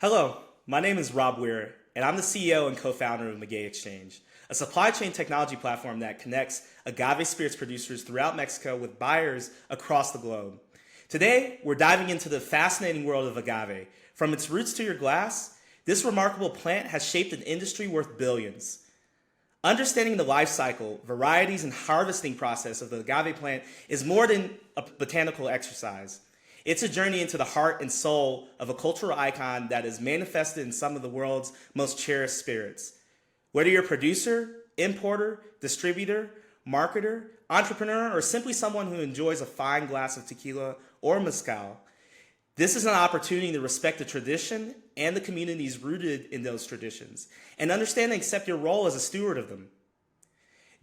Hello, my name is Rob Weir, and I'm the CEO and co-founder of Maguey Exchange, a supply chain technology platform that connects agave spirits producers throughout Mexico with buyers across the globe. Today, we're diving into the fascinating world of agave. From its roots to your glass, this remarkable plant has shaped an industry worth billions. Understanding the life cycle, varieties, and harvesting process of the agave plant is more than a botanical exercise. It's a journey into the heart and soul of a cultural icon that is manifested in some of the world's most cherished spirits. Whether you're a producer, importer, distributor, marketer, entrepreneur, or simply someone who enjoys a fine glass of tequila or mezcal, this is an opportunity to respect the tradition and the communities rooted in those traditions, and understand and accept your role as a steward of them.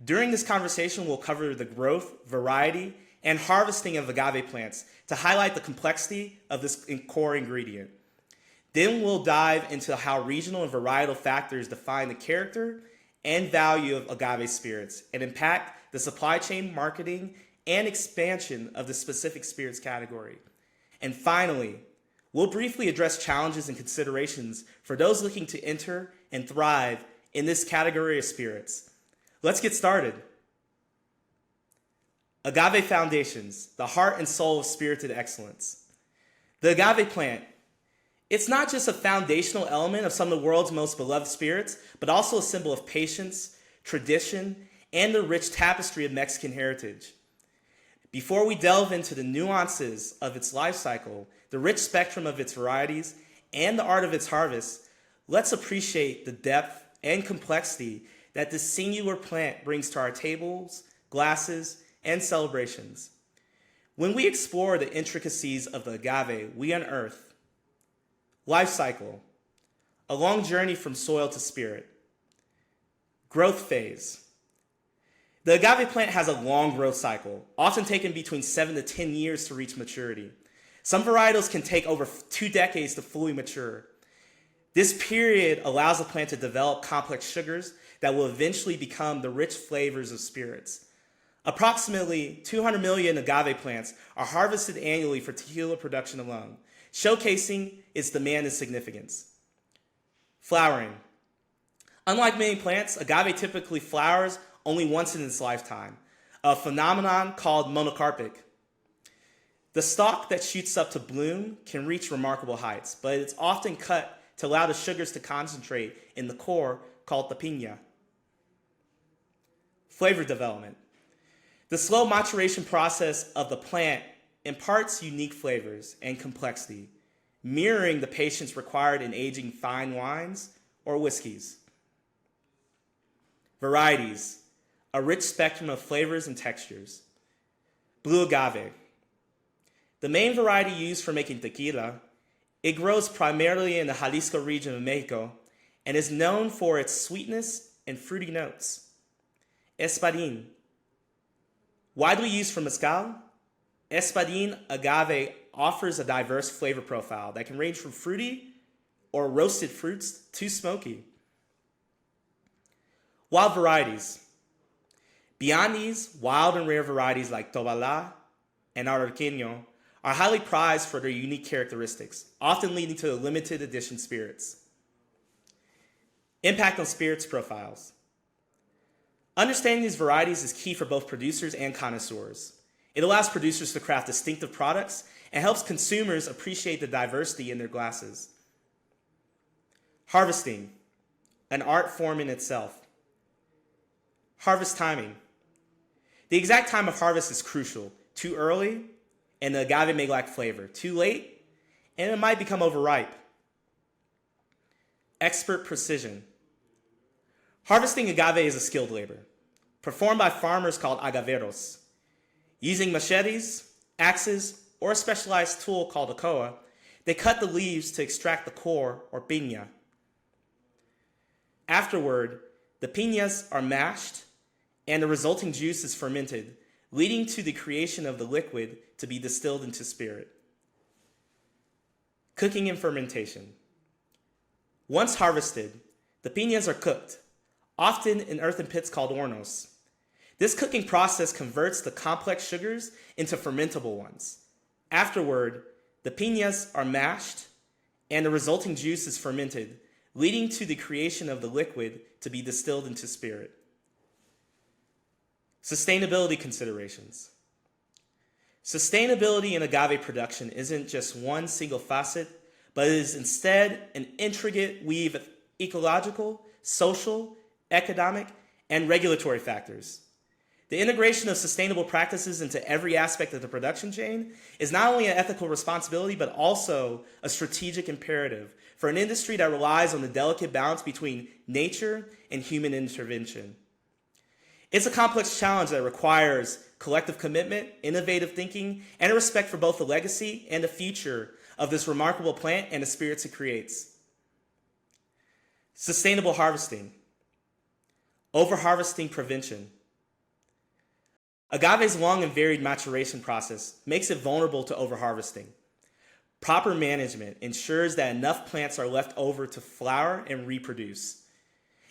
During this conversation, we'll cover the growth, variety, and harvesting of agave plants to highlight the complexity of this core ingredient. Then we'll dive into how regional and varietal factors define the character and value of agave spirits and impact the supply chain, marketing, and expansion of the specific spirits category. And finally, we'll briefly address challenges and considerations for those looking to enter and thrive in this category of spirits. Let's get started. Agave foundations, the heart and soul of spirited excellence. The agave plant, it's not just a foundational element of some of the world's most beloved spirits, but also a symbol of patience, tradition, and the rich tapestry of Mexican heritage. Before we delve into the nuances of its life cycle, the rich spectrum of its varieties, and the art of its harvest, let's appreciate the depth and complexity that this singular plant brings to our tables, glasses, and celebrations. When we explore the intricacies of the agave, we unearth life cycle, a long journey from soil to spirit. Growth phase. The agave plant has a long growth cycle, often taking between 7 to 10 years to reach maturity. Some varietals can take over 2 decades to fully mature. This period allows the plant to develop complex sugars that will eventually become the rich flavors of spirits. Approximately 200 million agave plants are harvested annually for tequila production alone, showcasing its demand and significance. Flowering. Unlike many plants, agave typically flowers only once in its lifetime, a phenomenon called monocarpic. The stalk that shoots up to bloom can reach remarkable heights, but it's often cut to allow the sugars to concentrate in the core called the piña. Flavor development. The slow maturation process of the plant imparts unique flavors and complexity, mirroring the patience required in aging fine wines or whiskeys. Varieties, a rich spectrum of flavors and textures. Blue agave. The main variety used for making tequila, it grows primarily in the Jalisco region of Mexico and is known for its sweetness and fruity notes. Espadín. Widely used for mezcal, Espadín agave offers a diverse flavor profile that can range from fruity or roasted fruits to smoky. Wild varieties. Beyond these, wild and rare varieties like Tobalá and Arauqueño are highly prized for their unique characteristics, often leading to limited edition spirits. Impact on spirits profiles. Understanding these varieties is key for both producers and connoisseurs. It allows producers to craft distinctive products and helps consumers appreciate the diversity in their glasses. Harvesting, an art form in itself. Harvest timing. The exact time of harvest is crucial. Too early, and the agave may lack flavor. Too late, and it might become overripe. Expert precision. Harvesting agave is a skilled labor, performed by farmers called agaveros. Using machetes, axes, or a specialized tool called a koa, they cut the leaves to extract the core, or piña. Afterward, the piñas are mashed, and the resulting juice is fermented, leading to the creation of the liquid to be distilled into spirit. Cooking and fermentation. Once harvested, the piñas are cooked, often in earthen pits called hornos. This cooking process converts the complex sugars into fermentable ones. Afterward, the piñas are mashed and the resulting juice is fermented, leading to the creation of the liquid to be distilled into spirit. Sustainability considerations. Sustainability in agave production isn't just one single facet, but it is instead an intricate weave of ecological, social, economic, and regulatory factors. The integration of sustainable practices into every aspect of the production chain is not only an ethical responsibility, but also a strategic imperative for an industry that relies on the delicate balance between nature and human intervention. It's a complex challenge that requires collective commitment, innovative thinking, and a respect for both the legacy and the future of this remarkable plant and the spirits it creates. Sustainable harvesting. Overharvesting prevention. Agave's long and varied maturation process makes it vulnerable to overharvesting. Proper management ensures that enough plants are left over to flower and reproduce.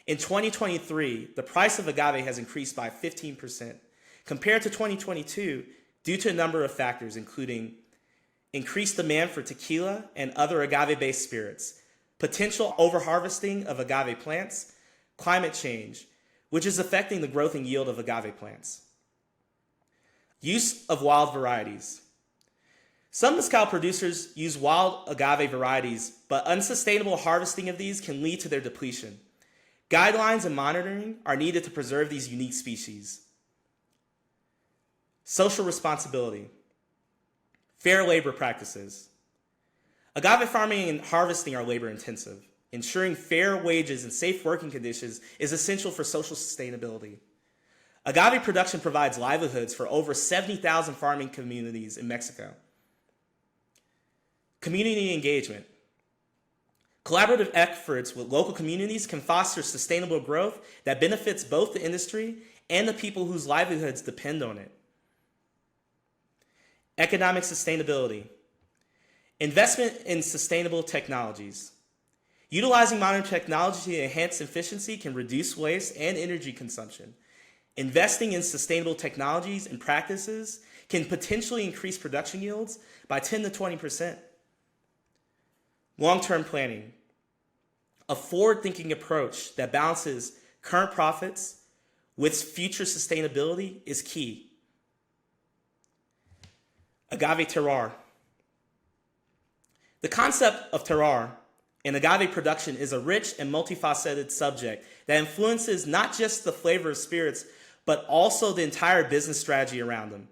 In 2023, the price of agave has increased by 15% compared to 2022 due to a number of factors, including increased demand for tequila and other agave-based spirits, potential overharvesting of agave plants, climate change, which is affecting the growth and yield of agave plants. Use of wild varieties. Some mezcal producers use wild agave varieties, but unsustainable harvesting of these can lead to their depletion. Guidelines and monitoring are needed to preserve these unique species. Social responsibility. Fair labor practices. Agave farming and harvesting are labor intensive. Ensuring fair wages and safe working conditions is essential for social sustainability. Agave production provides livelihoods for over 70,000 farming communities in Mexico. Community engagement. Collaborative efforts with local communities can foster sustainable growth that benefits both the industry and the people whose livelihoods depend on it. Economic sustainability. Investment in sustainable technologies. Utilizing modern technology to enhance efficiency can reduce waste and energy consumption. Investing in sustainable technologies and practices can potentially increase production yields by 10 to 20%. Long-term planning. A forward-thinking approach that balances current profits with future sustainability is key. Agave terroir. The concept of terroir in agave production is a rich and multifaceted subject that influences not just the flavor of spirits, but also the entire business strategy around them.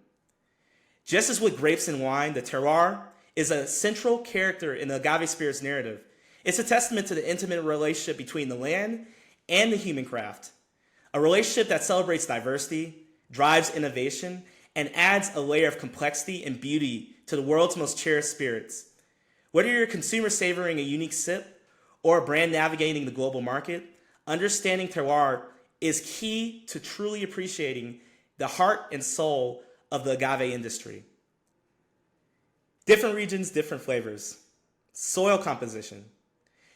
Just as with grapes and wine, the terroir is a central character in the agave spirits narrative. It's a testament to the intimate relationship between the land and the human craft, a relationship that celebrates diversity, drives innovation, and adds a layer of complexity and beauty to the world's most cherished spirits. Whether you're a consumer savoring a unique sip or a brand navigating the global market, understanding terroir is key to truly appreciating the heart and soul of the agave industry. Different regions, different flavors. Soil composition.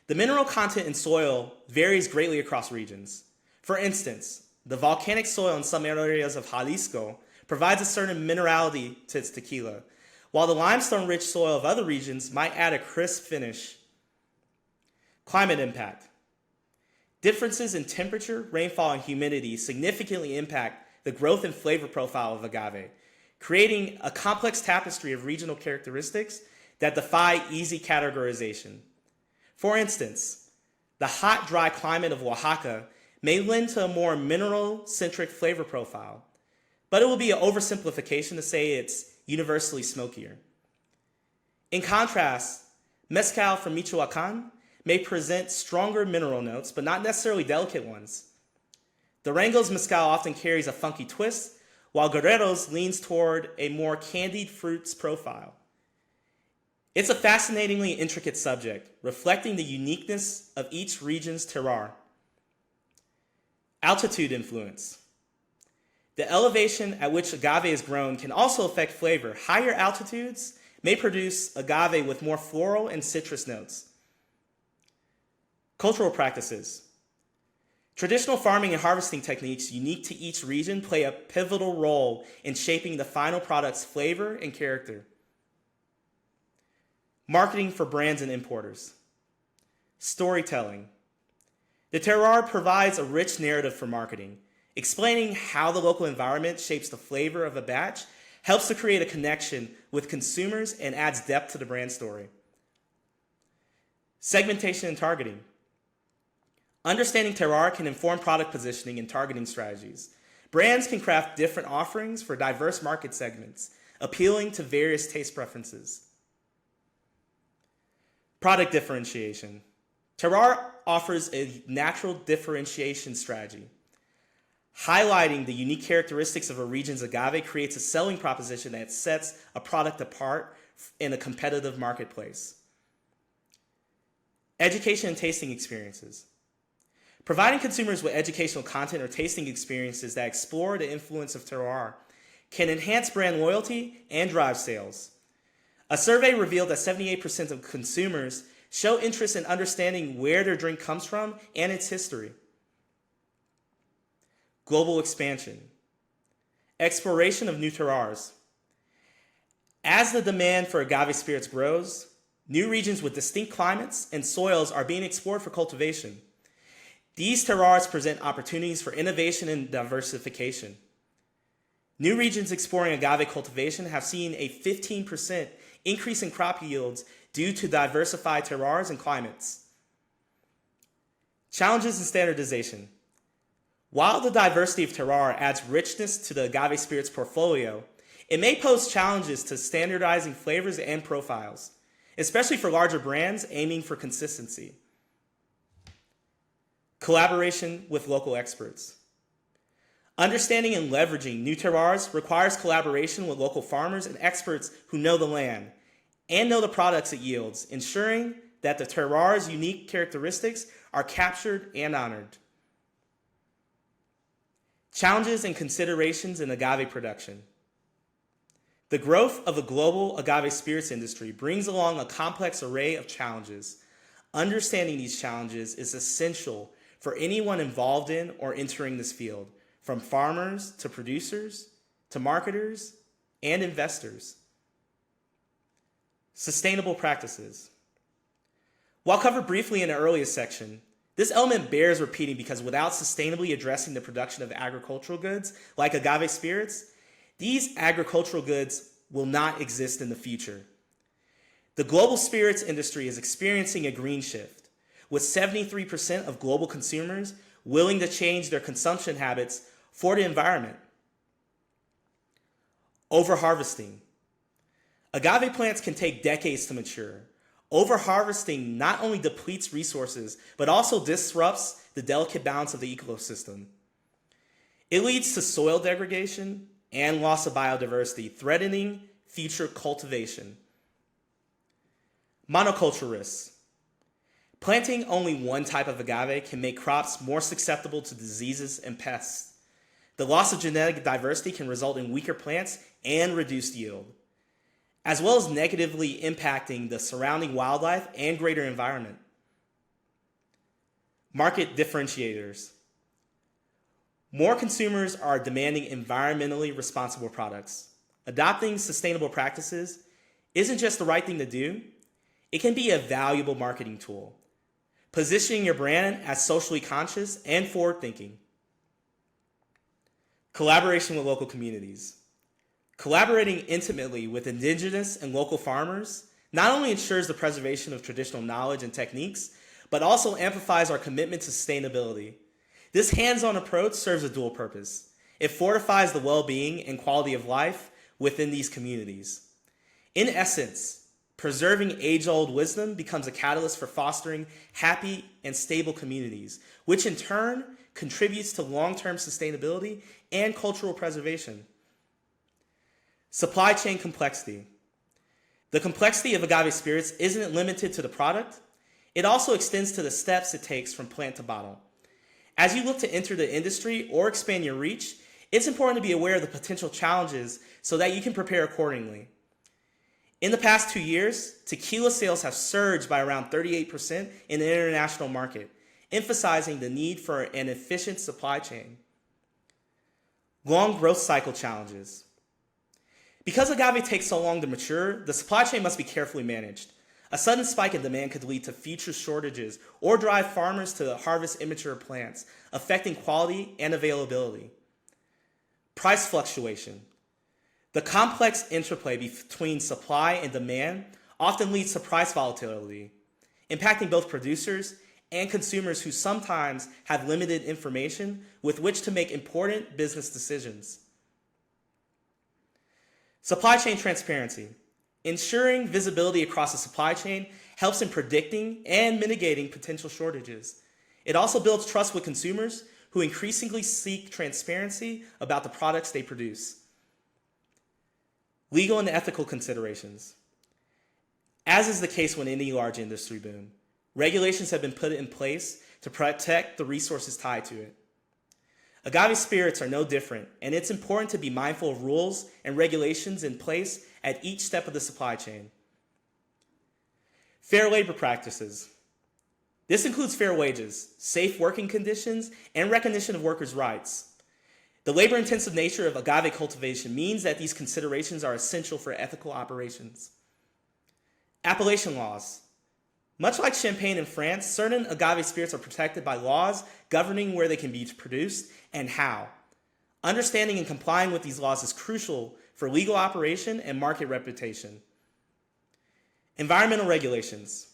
The mineral content in soil varies greatly across regions. For instance, the volcanic soil in some areas of Jalisco provides a certain minerality to its tequila, while the limestone-rich soil of other regions might add a crisp finish. Climate impact. Differences in temperature, rainfall, and humidity significantly impact the growth and flavor profile of agave, creating a complex tapestry of regional characteristics that defy easy categorization. For instance, the hot, dry climate of Oaxaca may lend to a more mineral-centric flavor profile, but it will be an oversimplification to say it's universally smokier. In contrast, mezcal from Michoacan may present stronger mineral notes, but not necessarily delicate ones. Durango's mezcal often carries a funky twist, while Guerrero's leans toward a more candied fruits profile. It's a fascinatingly intricate subject, reflecting the uniqueness of each region's terroir. Altitude influence. The elevation at which agave is grown can also affect flavor. Higher altitudes may produce agave with more floral and citrus notes. Cultural practices. Traditional farming and harvesting techniques unique to each region play a pivotal role in shaping the final product's flavor and character. Marketing for brands and importers. Storytelling. The terroir provides a rich narrative for marketing, explaining how the local environment shapes the flavor of a batch, helps to create a connection with consumers, and adds depth to the brand story. Segmentation and targeting. Understanding terroir can inform product positioning and targeting strategies. Brands can craft different offerings for diverse market segments, appealing to various taste preferences. Product differentiation. Terroir offers a natural differentiation strategy. Highlighting the unique characteristics of a region's agave creates a selling proposition that sets a product apart in a competitive marketplace. Education and tasting experiences. Providing consumers with educational content or tasting experiences that explore the influence of terroir can enhance brand loyalty and drive sales. A survey revealed that 78% of consumers show interest in understanding where their drink comes from and its history. Global expansion. Exploration of new terroirs. As the demand for agave spirits grows, new regions with distinct climates and soils are being explored for cultivation. These terroirs present opportunities for innovation and diversification. New regions exploring agave cultivation have seen a 15% increase in crop yields due to diversified terroirs and climates. Challenges and standardization. While the diversity of terroir adds richness to the agave spirits portfolio, it may pose challenges to standardizing flavors and profiles, especially for larger brands aiming for consistency. Collaboration with local experts. Understanding and leveraging new terroirs requires collaboration with local farmers and experts who know the land and know the products it yields, ensuring that the terroir's unique characteristics are captured and honored. Challenges and considerations in agave production. The growth of the global agave spirits industry brings along a complex array of challenges. Understanding these challenges is essential for anyone involved in or entering this field, from farmers to producers to marketers and investors. Sustainable practices. While covered briefly in the earliest section, this element bears repeating because without sustainably addressing the production of agricultural goods like agave spirits, these agricultural goods will not exist in the future. The global spirits industry is experiencing a green shift, with 73% of global consumers willing to change their consumption habits for the environment. Overharvesting. Agave plants can take decades to mature. Overharvesting not only depletes resources, but also disrupts the delicate balance of the ecosystem. It leads to soil degradation and loss of biodiversity, threatening future cultivation. Monoculture risks. Planting only one type of agave can make crops more susceptible to diseases and pests. The loss of genetic diversity can result in weaker plants and reduced yield, as well as negatively impacting the surrounding wildlife and greater environment. Market differentiators. More consumers are demanding environmentally responsible products. Adopting sustainable practices isn't just the right thing to do, it can be a valuable marketing tool, positioning your brand as socially conscious and forward-thinking. Collaboration with local communities. Collaborating intimately with indigenous and local farmers not only ensures the preservation of traditional knowledge and techniques, but also amplifies our commitment to sustainability. This hands-on approach serves a dual purpose. It fortifies the well-being and quality of life within these communities. In essence, preserving age-old wisdom becomes a catalyst for fostering happy and stable communities, which in turn contributes to long-term sustainability and cultural preservation. Supply chain complexity. The complexity of agave spirits isn't limited to the product. It also extends to the steps it takes from plant to bottle. As you look to enter the industry or expand your reach, it's important to be aware of the potential challenges so that you can prepare accordingly. In the past 2 years, tequila sales have surged by around 38% in the international market, emphasizing the need for an efficient supply chain. Long growth cycle challenges. Because agave takes so long to mature, the supply chain must be carefully managed. A sudden spike in demand could lead to future shortages or drive farmers to harvest immature plants, affecting quality and availability. Price fluctuation. The complex interplay between supply and demand often leads to price volatility, impacting both producers and consumers who sometimes have limited information with which to make important business decisions. Supply chain transparency. Ensuring visibility across the supply chain helps in predicting and mitigating potential shortages. It also builds trust with consumers who increasingly seek transparency about the products they produce. Legal and ethical considerations. As is the case with any large industry boom, regulations have been put in place to protect the resources tied to it. Agave spirits are no different, and it's important to be mindful of rules and regulations in place at each step of the supply chain. Fair labor practices. This includes fair wages, safe working conditions, and recognition of workers' rights. The labor-intensive nature of agave cultivation means that these considerations are essential for ethical operations. Appellation laws. Much like champagne in France, certain agave spirits are protected by laws governing where they can be produced and how. Understanding and complying with these laws is crucial for legal operation and market reputation. Environmental regulations.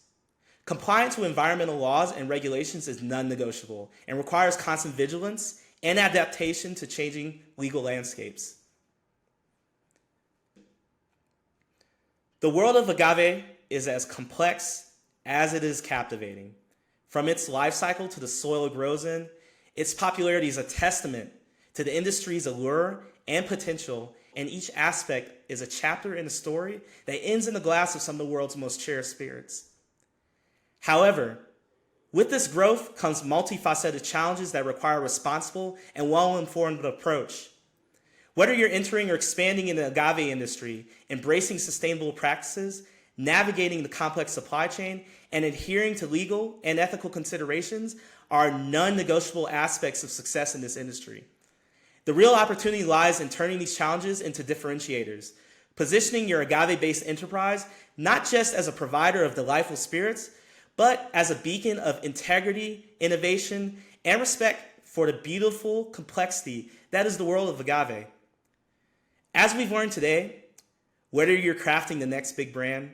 Compliance with environmental laws and regulations is non-negotiable and requires constant vigilance and adaptation to changing legal landscapes. The world of agave is as complex as it is captivating. From its life cycle to the soil it grows in, its popularity is a testament to the industry's allure and potential, and each aspect is a chapter in a story that ends in the glass of some of the world's most cherished spirits. However, with this growth comes multifaceted challenges that require a responsible and well-informed approach. Whether you're entering or expanding in the agave industry, embracing sustainable practices, navigating the complex supply chain, and adhering to legal and ethical considerations are non-negotiable aspects of success in this industry. The real opportunity lies in turning these challenges into differentiators, positioning your agave-based enterprise not just as a provider of delightful spirits, but as a beacon of integrity, innovation, and respect for the beautiful complexity that is the world of agave. As we've learned today, whether you're crafting the next big brand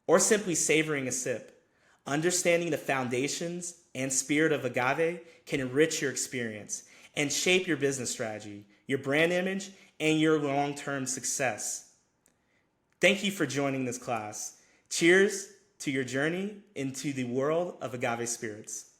or simply savoring a sip, understanding the foundations and spirit of agave can enrich your experience and shape your business strategy, your brand image, and your long-term success. Thank you for joining this class. Cheers to your journey into the world of agave spirits.